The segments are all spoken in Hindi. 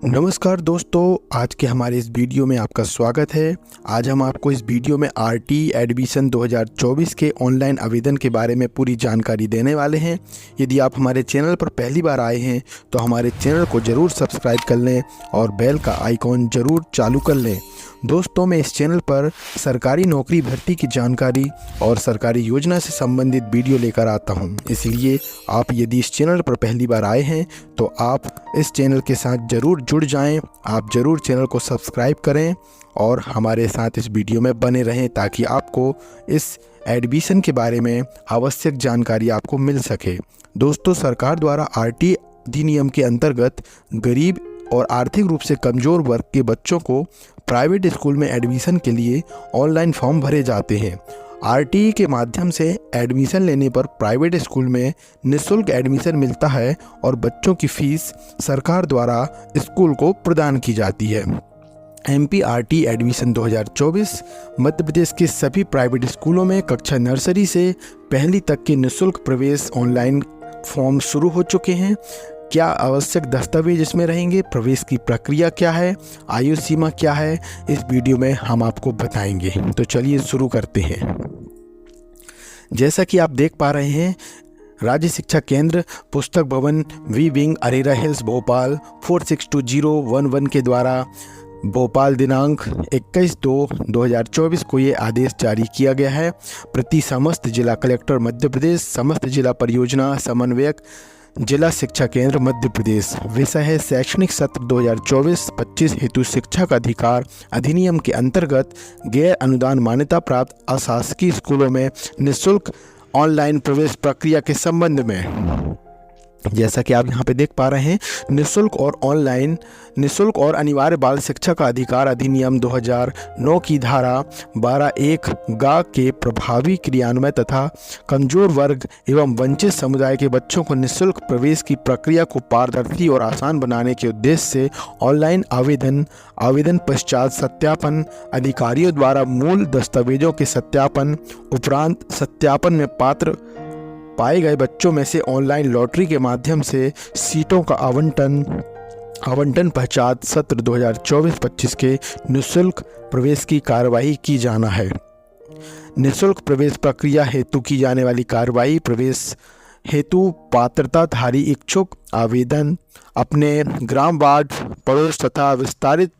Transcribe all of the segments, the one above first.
नमस्कार दोस्तों, आज के हमारे इस वीडियो में आपका स्वागत है। आज हम आपको इस वीडियो में आरटी एडमिशन 2024 के ऑनलाइन आवेदन के बारे में पूरी जानकारी देने वाले हैं। यदि आप हमारे चैनल पर पहली बार आए हैं तो हमारे चैनल को ज़रूर सब्सक्राइब कर लें और बेल का आइकॉन ज़रूर चालू कर लें। दोस्तों, मैं इस चैनल पर सरकारी नौकरी भर्ती की जानकारी और सरकारी योजना से संबंधित वीडियो लेकर आता हूं। इसलिए आप यदि इस चैनल पर पहली बार आए हैं तो आप इस चैनल के साथ ज़रूर जुड़ जाएं। आप ज़रूर चैनल को सब्सक्राइब करें और हमारे साथ इस वीडियो में बने रहें ताकि आपको इस एडमिशन के बारे में आवश्यक जानकारी आपको मिल सके। दोस्तों, सरकार द्वारा आरटी अधिनियम के अंतर्गत गरीब और आर्थिक रूप से कमज़ोर वर्ग के बच्चों को प्राइवेट स्कूल में एडमिशन के लिए ऑनलाइन फॉर्म भरे जाते हैं। आरटीई के माध्यम से एडमिशन लेने पर प्राइवेट स्कूल में निःशुल्क एडमिशन मिलता है और बच्चों की फीस सरकार द्वारा स्कूल को प्रदान की जाती है। एमपीआरटी एडमिशन 2024 मध्य प्रदेश के सभी प्राइवेट स्कूलों में कक्षा नर्सरी से पहली तक के निःशुल्क प्रवेश ऑनलाइन फॉर्म शुरू हो चुके हैं। क्या आवश्यक दस्तावेज इसमें रहेंगे, प्रवेश की प्रक्रिया क्या है, आयु सीमा क्या है, इस वीडियो में हम आपको बताएंगे। तो चलिए शुरू करते हैं। जैसा कि आप देख पा रहे हैं, राज्य शिक्षा Kendra Pustak Bhavan V wing Arera hills Bhopal 462011 के द्वारा भोपाल दिनांक 21/2/2024 को ये आदेश जारी किया गया है। प्रति समस्त जिला कलेक्टर मध्य प्रदेश, समस्त जिला परियोजना समन्वयक जिला शिक्षा केंद्र मध्य प्रदेश। विषय है शैक्षणिक सत्र 2024-25 हेतु शिक्षा का अधिकार अधिनियम के अंतर्गत गैर अनुदान मान्यता प्राप्त अशासकीय स्कूलों में निःशुल्क ऑनलाइन प्रवेश प्रक्रिया के संबंध में। जैसा कि आप यहाँ पे देख पा रहे हैं, निःशुल्क और अनिवार्य बाल शिक्षा का अधिकार अधिनियम 2009 की धारा 12(1) गा के प्रभावी क्रियान्वयन तथा कमजोर वर्ग एवं वंचित समुदाय के बच्चों को निःशुल्क प्रवेश की प्रक्रिया को पारदर्शी और आसान बनाने के उद्देश्य से ऑनलाइन आवेदन पश्चात सत्यापन, अधिकारियों द्वारा मूल दस्तावेजों के सत्यापन उपरांत सत्यापन में पात्र पाए गए बच्चों में से ऑनलाइन लॉटरी के माध्यम से सीटों का आवंटन पश्चात सत्र 2024-25 के निःशुल्क प्रवेश की कार्यवाही की जाना है। निःशुल्क प्रवेश प्रक्रिया हेतु की जाने वाली कार्यवाही: प्रवेश हेतु पात्रताधारी इच्छुक आवेदन अपने ग्राम, वार्ड, पड़ोस तथा विस्तारित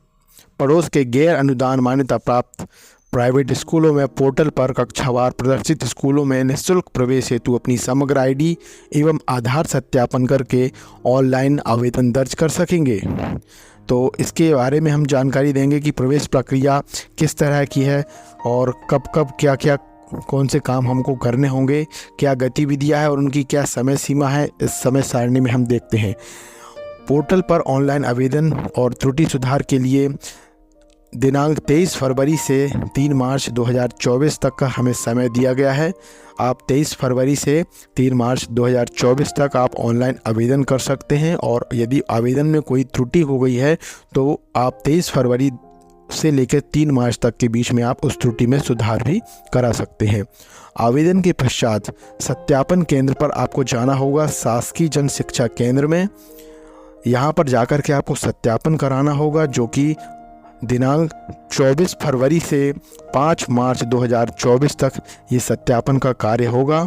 पड़ोस के गैर अनुदान मान्यता प्राप्त प्राइवेट स्कूलों में पोर्टल पर कक्षावार प्रदर्शित स्कूलों में निःशुल्क प्रवेश हेतु अपनी समग्र आईडी एवं आधार सत्यापन करके ऑनलाइन आवेदन दर्ज कर सकेंगे। तो इसके बारे में हम जानकारी देंगे कि प्रवेश प्रक्रिया किस तरह की है और कब कब क्या क्या कौन से काम हमको करने होंगे, क्या गतिविधियां हैं और उनकी क्या समय सीमा है, इस समय सारणी में हम देखते हैं। पोर्टल पर ऑनलाइन आवेदन और त्रुटि सुधार के लिए दिनांक 23 फरवरी से 3 मार्च 2024 तक का हमें समय दिया गया है। आप 23 फरवरी से 3 मार्च 2024 तक आप ऑनलाइन आवेदन कर सकते हैं और यदि आवेदन में कोई त्रुटि हो गई है तो आप 23 फरवरी से लेकर 3 मार्च तक के बीच में आप उस त्रुटि में सुधार भी करा सकते हैं। आवेदन के पश्चात सत्यापन केंद्र पर आपको जाना होगा, शासकीय जन शिक्षा केंद्र में। यहाँ पर जाकर के आपको सत्यापन कराना होगा, जो कि दिनांक 24 फरवरी से 5 मार्च 2024 तक ये सत्यापन का कार्य होगा।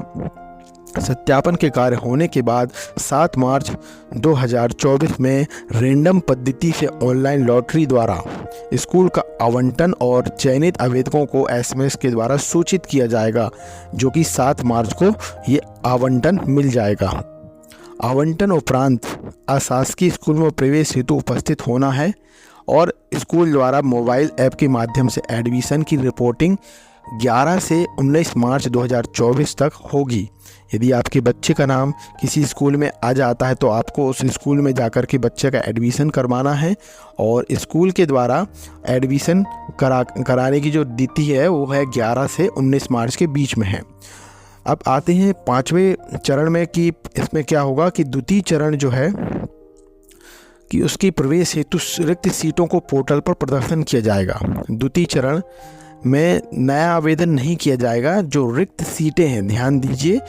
सत्यापन के कार्य होने के बाद 7 मार्च 2024 में रैंडम पद्धति से ऑनलाइन लॉटरी द्वारा स्कूल का आवंटन और चयनित आवेदकों को एसएमएस के द्वारा सूचित किया जाएगा, जो कि 7 मार्च को ये आवंटन मिल जाएगा। आवंटन उपरांत अशासकीय स्कूल में प्रवेश हेतु उपस्थित होना है और स्कूल द्वारा मोबाइल ऐप के माध्यम से एडमिशन की रिपोर्टिंग 11 से 19 मार्च 2024 तक होगी। यदि आपके बच्चे का नाम किसी स्कूल में आ जाता है तो आपको उस स्कूल में जाकर के बच्चे का एडमिशन करवाना है और स्कूल के द्वारा एडमिशन कराने की जो तिथि है वो है 11 से 19 मार्च के बीच में है। अब आते हैं 5वें चरण में कि इसमें क्या होगा कि द्वितीय चरण जो है कि उसकी प्रवेश हेतु रिक्त सीटों को पोर्टल पर प्रदर्शन किया जाएगा। द्वितीय चरण में नया आवेदन नहीं किया जाएगा। जो रिक्त सीटें हैं, ध्यान दीजिए,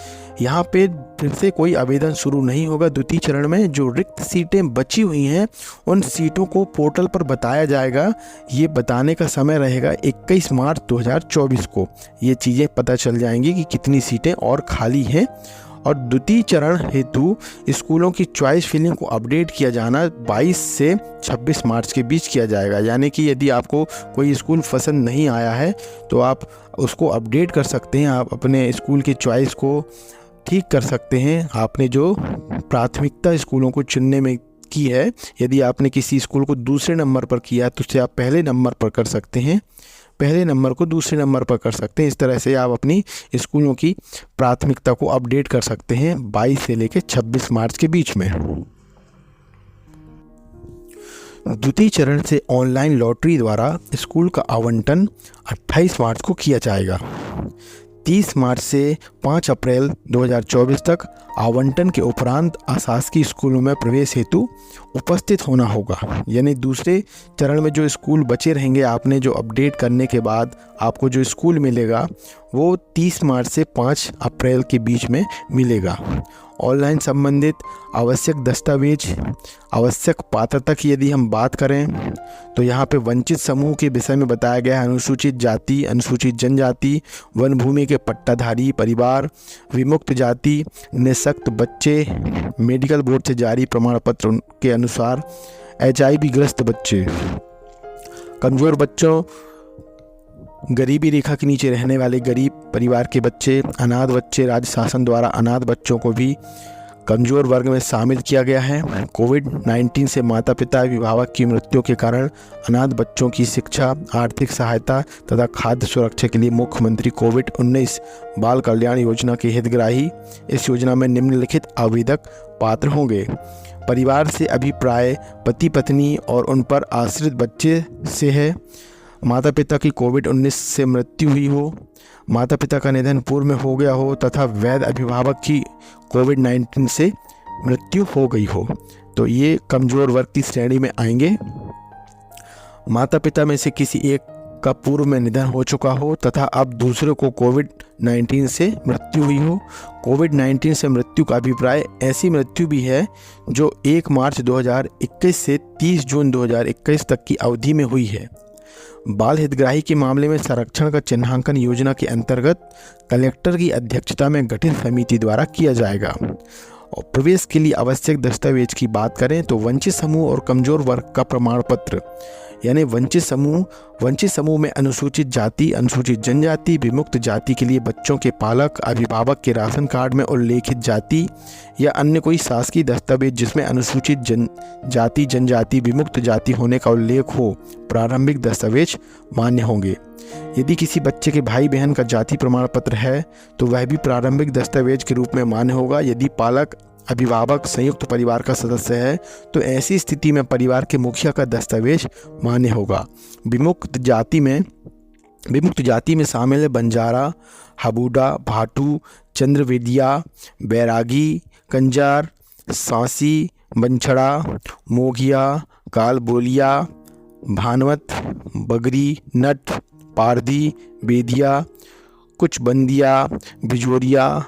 यहाँ पे फिर से कोई आवेदन शुरू नहीं होगा। द्वितीय चरण में जो रिक्त सीटें बची हुई हैं उन सीटों को पोर्टल पर बताया जाएगा। ये बताने का समय रहेगा 21 मार्च 2024 को। ये चीज़ें पता चल जाएंगी कि कितनी सीटें और खाली हैं। और द्वितीय चरण हेतु स्कूलों की चॉइस फिलिंग को अपडेट किया जाना 22 से 26 मार्च के बीच किया जाएगा। यानी कि यदि आपको कोई स्कूल पसंद नहीं आया है तो आप उसको अपडेट कर सकते हैं, आप अपने स्कूल की चॉइस को ठीक कर सकते हैं। आपने जो प्राथमिकता स्कूलों को चुनने में की है, यदि आपने किसी स्कूल को दूसरे नंबर पर किया तो उसे आप पहले नंबर पर कर सकते हैं, पहले नंबर को दूसरे नंबर पर कर सकते हैं। इस तरह से आप अपनी स्कूलों की प्राथमिकता को अपडेट कर सकते हैं 22 से लेकर 26 मार्च के बीच में। द्वितीय चरण से ऑनलाइन लॉटरी द्वारा स्कूल का आवंटन 28 मार्च को किया जाएगा। 30 मार्च से 5 अप्रैल 2024 तक आवंटन के उपरांत अशासकीय स्कूलों में प्रवेश हेतु उपस्थित होना होगा। यानी दूसरे चरण में जो स्कूल बचे रहेंगे, आपने जो अपडेट करने के बाद आपको जो स्कूल मिलेगा वो 30 मार्च से 5 अप्रैल के बीच में मिलेगा। ऑनलाइन संबंधित आवश्यक दस्तावेज, आवश्यक पात्रता की यदि हम बात करें तो यहाँ पे वंचित समूह के विषय में बताया गया है। अनुसूचित जाति, अनुसूचित जनजाति, वन भूमि के पट्टाधारी परिवार, विमुक्त जाति, निःशक्त बच्चे, मेडिकल बोर्ड से जारी प्रमाण पत्र के अनुसार HIV ग्रस्त बच्चे, कमज़ोर बच्चों, गरीबी रेखा के नीचे रहने वाले गरीब परिवार के बच्चे, अनाथ बच्चे, राज्य शासन द्वारा अनाथ बच्चों को भी कमज़ोर वर्ग में शामिल किया गया है। कोविड-19 से माता पिता अभिभावक की मृत्यु के कारण अनाथ बच्चों की शिक्षा, आर्थिक सहायता तथा खाद्य सुरक्षा के लिए मुख्यमंत्री कोविड-19 बाल कल्याण योजना के हितग्राही इस योजना में निम्नलिखित आवेदक पात्र होंगे। परिवार से अभिप्राय पति पत्नी और उन पर आश्रित बच्चे से है। माता पिता की कोविड-19 से मृत्यु हुई हो, माता पिता का निधन पूर्व में हो गया हो तथा वैध अभिभावक की कोविड-19 से मृत्यु हो गई हो, तो ये कमज़ोर वर्ग की श्रेणी में आएंगे। माता पिता में से किसी एक का पूर्व में निधन हो चुका हो तथा अब दूसरे को कोविड-19 से मृत्यु हुई हो। कोविड-19 से मृत्यु का अभिप्राय ऐसी मृत्यु भी है जो 1 मार्च 2021 से 30 जून 2021 तक की अवधि में हुई है। बाल हितग्राही के मामले में संरक्षण का चिन्हांकन योजना के अंतर्गत कलेक्टर की अध्यक्षता में गठित समिति द्वारा किया जाएगा। और प्रवेश के लिए आवश्यक दस्तावेज की बात करें तो वंचित समूह और कमजोर वर्ग का प्रमाण पत्र, यानी वंचित समूह में अनुसूचित जाति, अनुसूचित जनजाति, विमुक्त जाति के लिए बच्चों के पालक अभिभावक के राशन कार्ड में उल्लेखित जाति या अन्य कोई शासकीय दस्तावेज जिसमें अनुसूचित जाति, जनजाति, विमुक्त जाति होने का उल्लेख हो, प्रारंभिक दस्तावेज मान्य होंगे। यदि किसी बच्चे के भाई बहन का जाति प्रमाण पत्र है तो वह भी प्रारंभिक दस्तावेज के रूप में मान्य होगा। यदि पालक अभिभावक संयुक्त परिवार का सदस्य है तो ऐसी स्थिति में परिवार के मुखिया का दस्तावेज मान्य होगा। विमुक्त जाति में शामिल है बंजारा, हबूडा, भाटू, चंद्रवेदिया, बैरागी, कंजार, सांसी, बंछड़ा, मोघिया, कालबोलिया, भानवत, बगरी, नट, पारधी, बेदिया, कुछ बंदिया, बिजोरिया,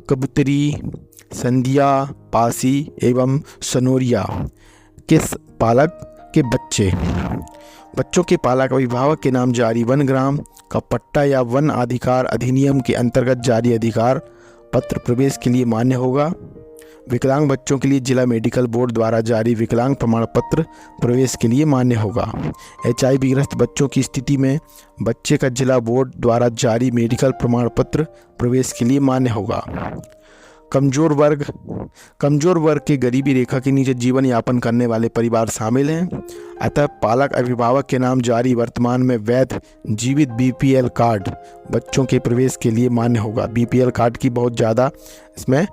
कबूतरी, संधिया, पासी एवं सनोरिया के पालक के बच्चों के पालक अभिभावक के नाम जारी वन ग्राम का पट्टा या वन अधिकार अधिनियम के अंतर्गत जारी अधिकार पत्र प्रवेश के लिए मान्य होगा। विकलांग बच्चों के लिए जिला मेडिकल बोर्ड द्वारा जारी विकलांग प्रमाण पत्र प्रवेश के लिए मान्य होगा। HIV ग्रस्त बच्चों की स्थिति में बच्चे का जिला बोर्ड द्वारा जारी मेडिकल प्रमाण पत्र प्रवेश के लिए मान्य होगा। कमजोर वर्ग के गरीबी रेखा के नीचे जीवन यापन करने वाले परिवार शामिल हैं, अतः पालक अभिभावक के नाम जारी वर्तमान में वैध जीवित BPL कार्ड बच्चों के प्रवेश के लिए मान्य होगा। BPL कार्ड की बहुत ज़्यादा इसमें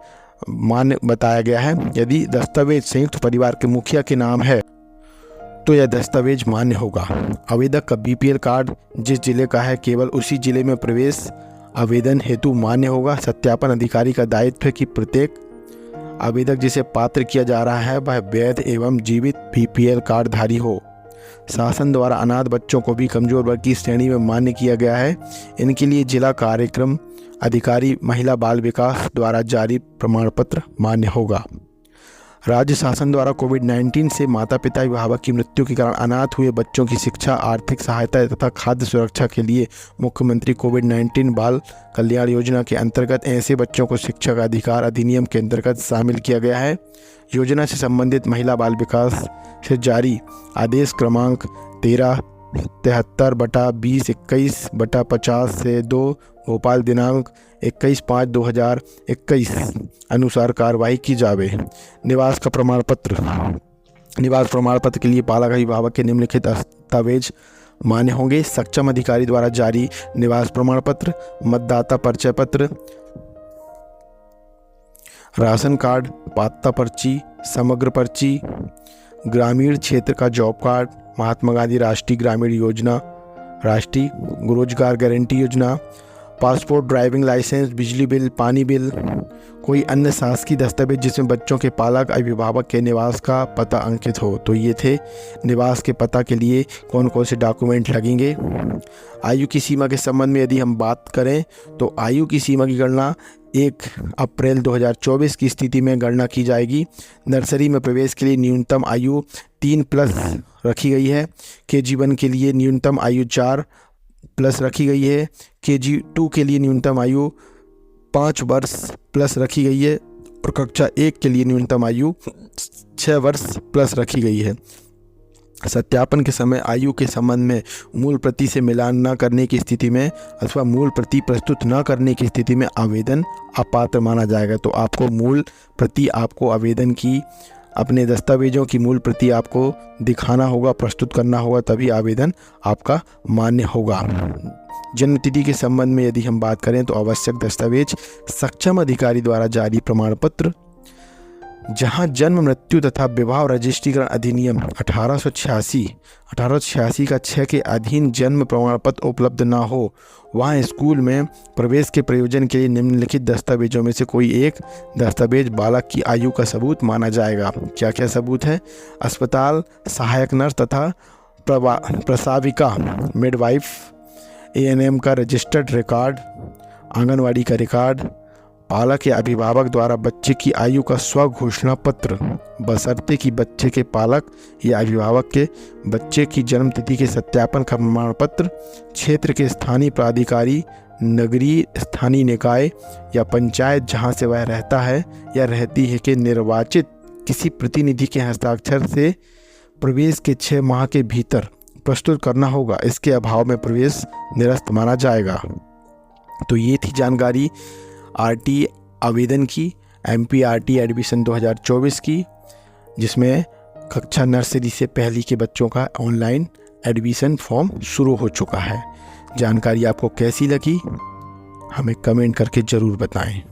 मान्य बताया गया है। यदि दस्तावेज संयुक्त परिवार के मुखिया के नाम है तो यह दस्तावेज मान्य होगा। आवेदक का BPL कार्ड जिस जिले का है केवल उसी जिले में प्रवेश आवेदन हेतु मान्य होगा। सत्यापन अधिकारी का दायित्व है कि प्रत्येक आवेदक जिसे पात्र किया जा रहा है वह वैध एवं जीवित BPL कार्ड धारी हो। शासन द्वारा अनाथ बच्चों को भी कमजोर वर्ग की श्रेणी में मान्य किया गया है। इनके लिए जिला कार्यक्रम अधिकारी महिला बाल विकास द्वारा जारी प्रमाण पत्र मान्य होगा। राज्य शासन द्वारा कोविड-19 से माता पिता अभिभावक की मृत्यु के कारण अनाथ हुए बच्चों की शिक्षा, आर्थिक सहायता तथा खाद्य सुरक्षा के लिए मुख्यमंत्री कोविड-19 बाल कल्याण योजना के अंतर्गत ऐसे बच्चों को शिक्षा का अधिकार अधिनियम के अंतर्गत शामिल किया गया है। योजना से संबंधित महिला बाल विकास से जारी आदेश क्रमांक 1373/2021/50 से 2 भोपाल दिनांक 21/5/2021 अनुसार कार्रवाई की जावे। निवास का प्रमाण पत्र। निवास प्रमाण पत्र के लिए पालक अभिभावक के निम्नलिखित दस्तावेज मान्य होंगे। सक्षम अधिकारी द्वारा जारी निवास प्रमाण पत्र, मतदाता परिचय पत्र, राशन कार्ड, पात्रता पर्ची, समग्र पर्ची, ग्रामीण क्षेत्र का जॉब कार्ड, महात्मा गांधी राष्ट्रीय ग्रामीण योजना, राष्ट्रीय रोजगार गारंटी योजना, पासपोर्ट, ड्राइविंग लाइसेंस, बिजली बिल, पानी बिल, कोई अन्य शासकीय दस्तावेज जिसमें बच्चों के पालक अभिभावक के निवास का पता अंकित हो। तो ये थे निवास के पता के लिए कौन कौन से डॉक्यूमेंट लगेंगे। आयु की सीमा के संबंध में यदि हम बात करें तो आयु की सीमा की गणना 1 अप्रैल 2024 की स्थिति में गणना की जाएगी। नर्सरी में प्रवेश के लिए न्यूनतम आयु 3+ रखी गई है। KG 1 के लिए न्यूनतम आयु 4+ रखी गई है। KG 2 के लिए न्यूनतम आयु 5 वर्ष प्लस रखी गई है और कक्षा 1 के लिए न्यूनतम आयु 6 वर्ष प्लस रखी गई है। सत्यापन के समय आयु के संबंध में मूल प्रति से मिलान न करने की स्थिति में अथवा मूल प्रति प्रस्तुत न करने की स्थिति में आवेदन अपात्र माना जाएगा। तो आपको मूल प्रति, आपको आवेदन की अपने दस्तावेजों की मूल प्रति आपको दिखाना होगा, प्रस्तुत करना होगा, तभी आवेदन आपका मान्य होगा। जन्म तिथि के संबंध में यदि हम बात करें तो आवश्यक दस्तावेज सक्षम अधिकारी द्वारा जारी प्रमाण पत्र, जहां जन्म, मृत्यु तथा विवाह रजिस्ट्रीकरण अधिनियम 1886 का 6 के अधीन जन्म प्रमाण पत्र उपलब्ध ना हो, वहां स्कूल में प्रवेश के प्रयोजन के लिए निम्नलिखित दस्तावेजों में से कोई एक दस्तावेज बालक की आयु का सबूत माना जाएगा। क्या क्या सबूत है? अस्पताल सहायक नर्स तथा प्रसाविका मिडवाइफ, ANM का रजिस्टर्ड रिकॉर्ड, आंगनवाड़ी का रिकॉर्ड, पालक या अभिभावक द्वारा बच्चे की आयु का स्वघोषणा पत्र, बशर्ते कि बच्चे के पालक या अभिभावक के बच्चे की जन्म तिथि के सत्यापन का प्रमाण पत्र, क्षेत्र के स्थानीय प्राधिकारी, नगरीय स्थानीय निकाय या पंचायत जहां से वह रहता है या रहती है के निर्वाचित किसी प्रतिनिधि के हस्ताक्षर से प्रवेश के 6 माह के भीतर प्रस्तुत करना होगा। इसके अभाव में प्रवेश निरस्त माना जाएगा। तो ये थी जानकारी RT आवेदन की, MPRT एडमिशन 2024 की, जिसमें कक्षा नर्सरी से पहली के बच्चों का ऑनलाइन एडमिशन फॉर्म शुरू हो चुका है। जानकारी आपको कैसी लगी हमें कमेंट करके ज़रूर बताएं।